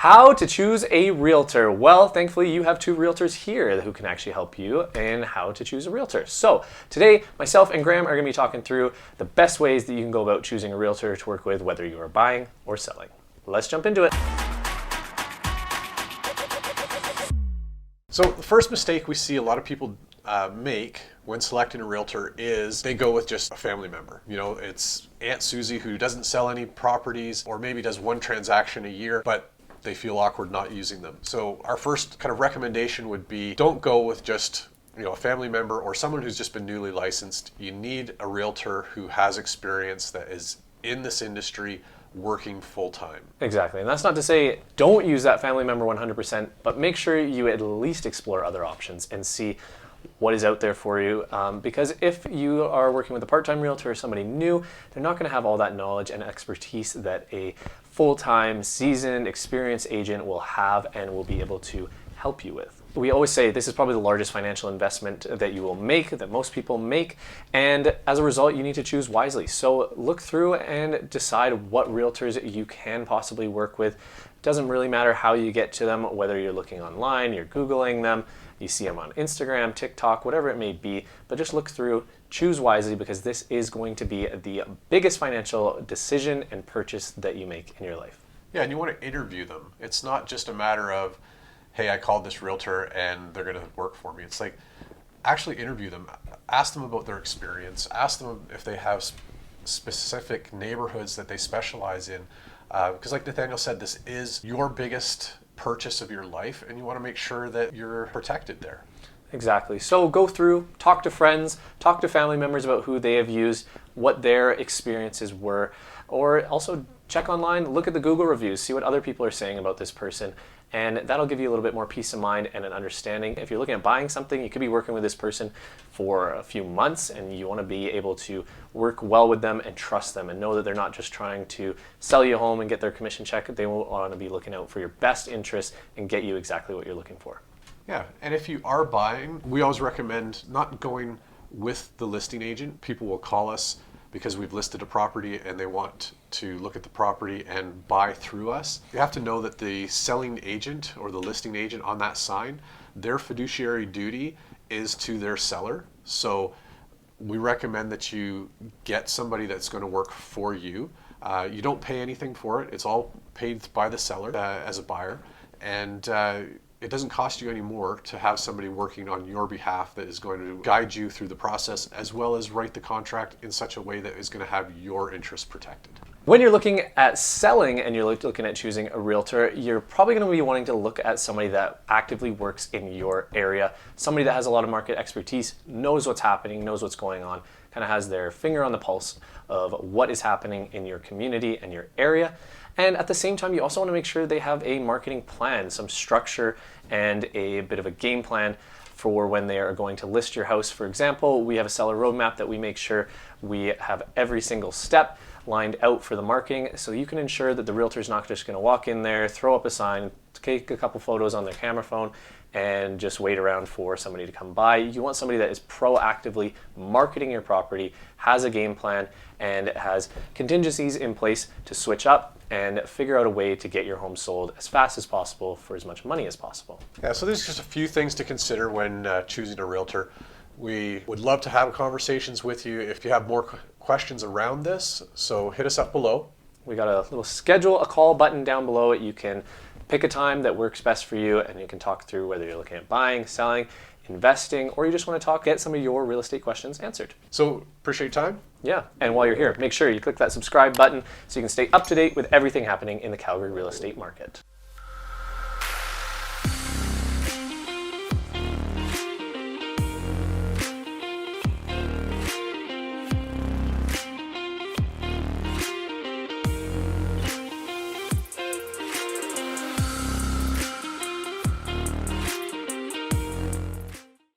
How to choose a realtor. Well, thankfully you have two realtors here who can actually help you in how to choose a realtor. So today, myself and Graham are going to be talking through the best ways that you can go about choosing a realtor to work with, whether you are buying or selling. Let's jump into it. So the first mistake we see a lot of people make when selecting a realtor is they go with just a family member. You know, it's Aunt Susie who doesn't sell any properties or maybe does one transaction a year, but they feel awkward not using them. So our first kind of recommendation would be don't go with just a family member or someone who's just been newly licensed. You need a realtor who has experience, that is in this industry, working full-time. Exactly, and that's not to say don't use that family member 100%, but make sure you at least explore other options and see what is out there for you, because if you are working with a part-time realtor or somebody new, they're not going to have all that knowledge and expertise that a full-time, seasoned, experienced agent will have and will be able to help you with. We always say this is probably the largest financial investment that you will make, that most people make, and as a result you need to choose wisely. So look through and decide what realtors you can possibly work with. Doesn't really matter how you get to them, whether you're looking online, you're Googling them, you see them on Instagram, TikTok, whatever it may be, but just look through, choose wisely, because this is going to be the biggest financial decision and purchase that you make in your life. Yeah, and you want to interview them. It's not just a matter of, hey, I called this realtor and they're going to work for me. It's like, actually interview them. Ask them about their experience. Ask them if they have specific neighborhoods that they specialize in. Because like Nathaniel said, this is your biggest purchase of your life and you want to make sure that you're protected there. Exactly. So go through, talk to friends, talk to family members about who they have used, what their experiences were, or also check online, look at the Google reviews, see what other people are saying about this person, and that'll give you a little bit more peace of mind and an understanding. If you're looking at buying something, you could be working with this person for a few months and you want to be able to work well with them and trust them and know that they're not just trying to sell you a home and get their commission check. They will want to be looking out for your best interest and get you exactly what you're looking for. Yeah, and if you are buying, we always recommend not going with the listing agent. People will call us because we've listed a property and they want to look at the property and buy through us. You have to know that the selling agent or the listing agent on that sign, their fiduciary duty is to their seller. So we recommend that you get somebody that's going to work for you. You don't pay anything for it. It's all paid by the seller as a buyer. And it doesn't cost you any more to have somebody working on your behalf that is going to guide you through the process, as well as write the contract in such a way that is going to have your interests protected. When you're looking at selling and you're looking at choosing a realtor, you're probably going to be wanting to look at somebody that actively works in your area, somebody that has a lot of market expertise, knows what's happening, knows what's going on, kind of has their finger on the pulse of what is happening in your community and your area. And at the same time, you also want to make sure they have a marketing plan, some structure, and a bit of a game plan for when they are going to list your house. For example, we have a seller roadmap that we make sure we have every single step lined out for the marketing, so you can ensure that the realtor is not just going to walk in there, throw up a sign, take a couple photos on their camera phone, and just wait around for somebody to come by. You want somebody that is proactively marketing your property, has a game plan, and has contingencies in place to switch up and figure out a way to get your home sold as fast as possible for as much money as possible. Yeah, so there's just a few things to consider when choosing a realtor. We would love to have conversations with you if you have more questions around this, so hit us up below. We got a little schedule a call button down below. You can pick a time that works best for you and you can talk through whether you're looking at buying, selling, investing, or you just want to get some of your real estate questions answered. So appreciate your time. Yeah, and while you're here, make sure you click that subscribe button so you can stay up to date with everything happening in the Calgary real estate market.